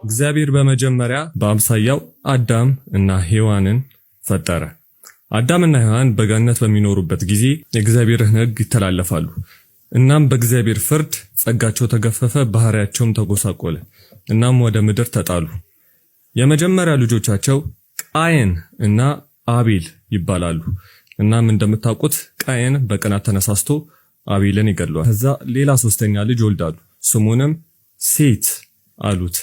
እግዚአብሔር በመጀመሪያ በአምሳያው አዳም እና ሔዋንን ፈጠረ። አዳምና ሔዋን በገነት በሚኖሩበት ጊዜ የእግዚአብሔርን ሕግ ይተላለፋሉ። እናም በእግዚአብሔር ፍርድ ጸጋቸው ተገፈፈ፣ ባህሪያቸውም ተጎሳቆለ። እናም ወደ ምድር ተጣሉ። የመጀመሪያ ልጆቻቸው ቃየን እና አቤል ይባላሉ። እናም እንደምታውቁት ቃየን በቅናት ተነሳስቶ አቤልን ይገድለዋል። ከዛ ሌላ ሶስተኛ ልጅ ይወልዳሉ። ስሙንም ሴት አሉት።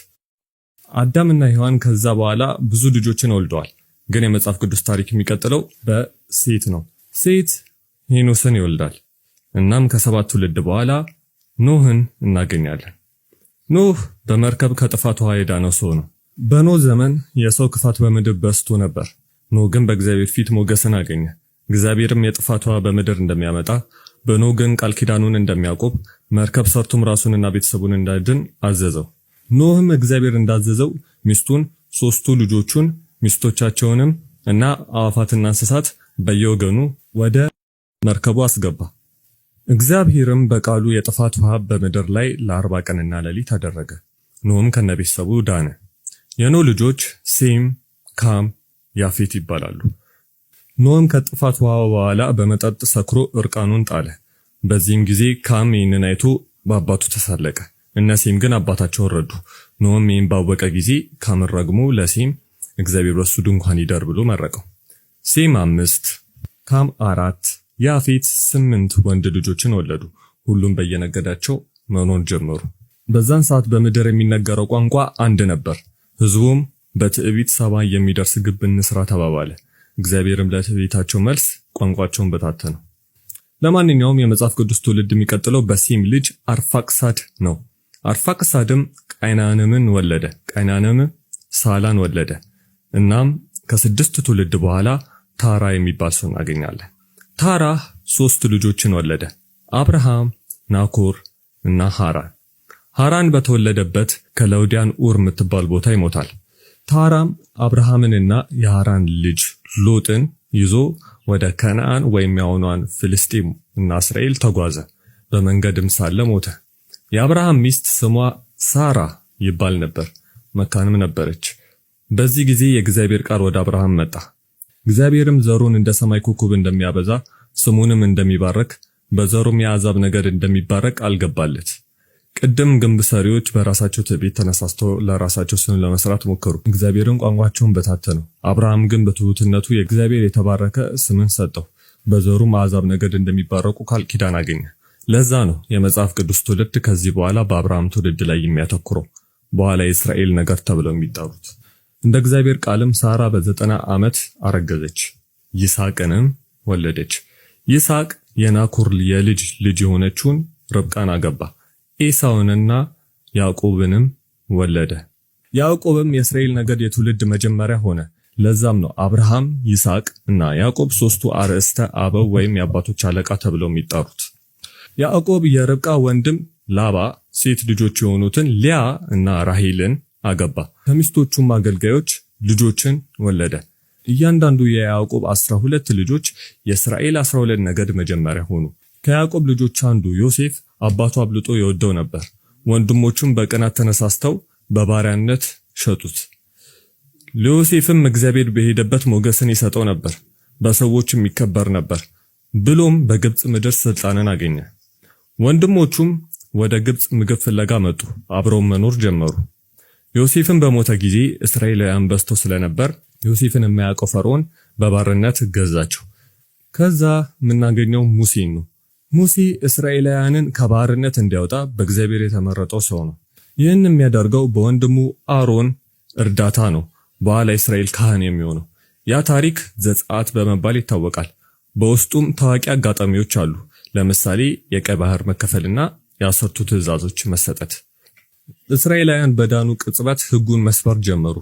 አዳምና ሔዋን ከዛ በኋላ ብዙ ልጆችን ወልደዋል። ግን የመጽሐፍ ቅዱስ ታሪክ የሚቀጥለው በሴት ነው። ሴት ሄኖስን ይወልዳል። እናም ከ7 ትውልድ በኋላ ኖህን እናገኛለን። ኖህ በመርከብ ከጥፋት ውሃ የዳነው ሰው ነው። በኖህ ዘመን የሰው ክፋት በምድር በዝቶ ነበር። ኖህ ግን በእግዚአብሔር ፊት ሞገስን አገኘ። እግዚአብሔርም የጥፋት ውሃ በምድር እንደሚያመጣ፣ በኖህ ግን ቃል ኪዳኑን እንደሚያቆም፣ መርከብ ሰርቶም ራሱንና ቤተሰቡን እንዳድን አዘዘው። ኖህም እግዚአብሔር እንዳዘዘው ሚስቱን፣ 3 ልጆቹን፣ ሚስቶቻቸውንም እና አዋፋትና እንስሳት በየወገኑ ወደ መርከቡ አስገባ። እግዚአብሔርም በቃሉ የጥፋት ውሃ በምድር ላይ ለ40 ቀንና ሌሊት አደረገ። ኖህም ከነቤተሰቡ ዳነ። የኖህ ልጆች ሴም፣ ካም፣ ያፌት ይባላሉ። ኖህም ከጥፋት ውሃ በኋላ በመጠጥ ሰክሮ እርቃኑን ጣለ። በዚህም ጊዜ ካም ይህንን አይቶ በአባቱ ተሳለቀ። እነ ሴም ግን አባታቸውን ረዱ። ኖህም ይህን ባወቀ ጊዜ ካምን ረግሞ ለሴም እግዚአብሔር በሱ ድንኳን ይደር ብሎ መረቀው። ሴም 5፣ ካም 4፣ ያፌት 8 ወንድ ልጆችን ወለዱ። ሁሉም በየነገዳቸው መኖር ጀመሩ። በዛን ሰዓት በምድር የሚነገረው ቋንቋ አንድ ነበር። ሕዝቡም በትዕቢት 70 የሚደርስ ግንብ እንስራ ተባባለ። እግዚአብሔርም ለትዕቢታቸው መልስ ቋንቋቸውን በታተነው። ለማንኛውም የመጽሐፍ ቅዱስ ትውልድ የሚቀጥለው በሴም ልጅ አርፋቅሳድ ነው። አርፋቅሳድም ቃይናንምን ወለደ። ቃይናንም ሳላን ወለደ። እናም ከ6 ትውልድ በኋላ ታራ የሚባል ሰው እናገኛለን። ታራ 3 ልጆችን ወለደ፣ አብርሃም፣ ናኮር እና ሃራን። ሃራን በተወለደበት ከለውዲያን ኡር የምትባል ቦታ ይሞታል። ታራም አብርሃምንና የሃራን ልጅ ሎጥን ይዞ ወደ ከነዓን ወይም ያሁኗን ፍልስጤም እና እስራኤል ተጓዘ። በመንገድም ሳለ ሞተ። የአብርሃም ሚስት ስሟ ሳራ ይባል ነበር፣ መካንም ነበረች። በዚህ ጊዜ የእግዚአብሔር ቃል ወደ አብርሃም መጣ። እግዚአብሔርም ዘሩን እንደ ሰማይ ኮከብ እንደሚያበዛ ስሙንም እንደሚባረክ በዘሩም የአሕዛብ ነገድ እንደሚባረክ አልገባለት። ቅድም ግንብ ሰሪዎች በራሳቸው ትዕቢት ተነሳስተው ለራሳቸው ስም ለመስራት ሞከሩ። እግዚአብሔርን ቋንቋቸውን በታተነው። አብርሃም ግን በትሑትነቱ የእግዚአብሔር የተባረከ ስምን ሰጠው። በዘሩም አሕዛብ ነገድ እንደሚባረኩ ቃል ኪዳን አገኘ። ለዛ ነው የመጽሐፍ ቅዱስ ትውልድ ከዚህ በኋላ በአብርሃም ትውልድ ላይ የሚያተኩረው፣ በኋላ የእስራኤል ነገድ ተብለው የሚጠሩት። እንደ እግዚአብሔር ቃልም ሳራ በ90 ዓመት አረገዘች፣ ይስሐቅንም ወለደች። ይስሐቅ የናኮር የልጅ ልጅ የሆነችውን ርብቃን አገባ። ኤሳውንና ያዕቆብንም ወለደ። ያዕቆብም የእስራኤል ነገድ የትውልድ መጀመሪያ ሆነ። ለዛም ነው አብርሃም፣ ይስሐቅ እና ያዕቆብ 3ቱ አርዕስተ አበው ወይም የአባቶች አለቃ ተብለው የሚጠሩት። ያዕቆብ የርብቃ ወንድም ላባ ሴት ልጆች የሆኑትን ሊያ እና ራሄልን አገባ። ከሚስቶቹም አገልጋዮች ልጆችን ወለደ። እያንዳንዱ የያዕቆብ 12 ልጆች የእስራኤል 12 ነገድ መጀመሪያ ሆኑ። ከያዕቆብ ልጆች አንዱ ዮሴፍ አባቱ አብልጦ ይወደው ነበር። ወንድሞቹም በቅናት ተነሳስተው በባሪያነት ሸጡት። ለዮሴፍም እግዚአብሔር በሄደበት ሞገስን ይሰጠው ነበር፣ በሰዎችም ይከበር ነበር። ብሎም በግብጽ ምድር ስልጣንን አገኘ። ወንድሞቹም ወደ ግብጽ ምግብ ፍለጋ መጡ፣ አብረው መኖር ጀመሩ። ዮሴፍም በሞተ ጊዜ እስራኤላውያን በዝተው ስለነበር ዮሴፍን የማያውቀው ፈርዖን በባርነት ገዛቸው። ከዛ የምናገኘው ሙሴን ነው። ሙሴ እስራኤላውያንን ከባርነት እንዲያወጣ በእግዚአብሔር የተመረጠው ሰው ነው። ይህን የሚያደርገው በወንድሙ አሮን እርዳታ ነው። በኋላ እስራኤል ካህን የሚሆነው ያ ታሪክ ዘጸአት በመባል ይታወቃል። በውስጡም ታዋቂ አጋጣሚዎች አሉ። ለምሳሌ የቀይ ባህር መከፈልና የ10ቱ ትእዛዞች መሰጠት። እስራኤላውያን በዳኑ ቅጽበት ሕጉን መስበር ጀመሩ።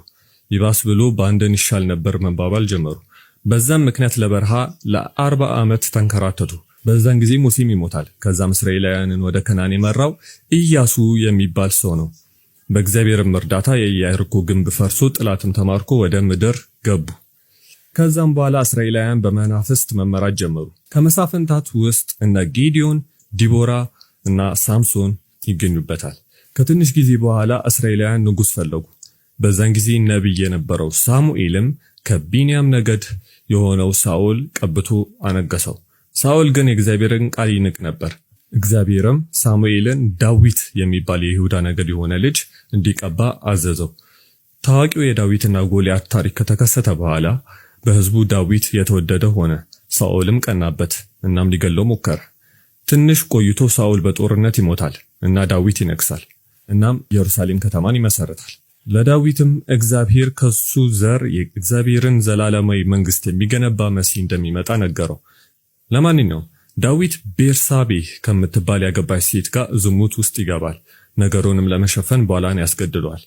ይባስ ብሎ በአንድን ይሻል ነበር መባባል ጀመሩ። በዛም ምክንያት ለበረሃ ለ40 ዓመት ተንከራተቱ። በዛን ጊዜ ሙሴም ይሞታል። ከዛም እስራኤላውያንን ወደ ከናን የመራው ኢያሱ የሚባል ሰው ነው። በእግዚአብሔርም እርዳታ የኢያሪኮ ግንብ ፈርሶ ጠላትም ተማርኮ ወደ ምድር ገቡ። ከዛም በኋላ እስራኤላውያን በመናፍስት መመራት ጀመሩ። ከመሳፍንታት ውስጥ እነ ጊዲዮን፣ ዲቦራ እና ሳምሶን ይገኙበታል። ከትንሽ ጊዜ በኋላ እስራኤላውያን ንጉሥ ፈለጉ። በዛን ጊዜ ነቢይ የነበረው ሳሙኤልም ከቢንያም ነገድ የሆነው ሳኦል ቀብቶ አነገሰው። ሳኦል ግን የእግዚአብሔርን ቃል ይንቅ ነበር። እግዚአብሔርም ሳሙኤልን ዳዊት የሚባል የይሁዳ ነገድ የሆነ ልጅ እንዲቀባ አዘዘው። ታዋቂው የዳዊትና ጎልያድ ታሪክ ከተከሰተ በኋላ በሕዝቡ ዳዊት የተወደደ ሆነ። ሳኦልም ቀናበት፣ እናም ሊገለው ሞከረ። ትንሽ ቆይቶ ሳኦል በጦርነት ይሞታል እና ዳዊት ይነግሳል። እናም ኢየሩሳሌም ከተማን ይመሰርታል። ለዳዊትም እግዚአብሔር ከሱ ዘር የእግዚአብሔርን ዘላለማዊ መንግስት የሚገነባ መሲህ እንደሚመጣ ነገረው። ለማንኛውም ዳዊት ቤርሳቤህ ከምትባል ያገባች ሴት ጋር ዝሙት ውስጥ ይገባል። ነገሩንም ለመሸፈን ባላን ያስገድለዋል።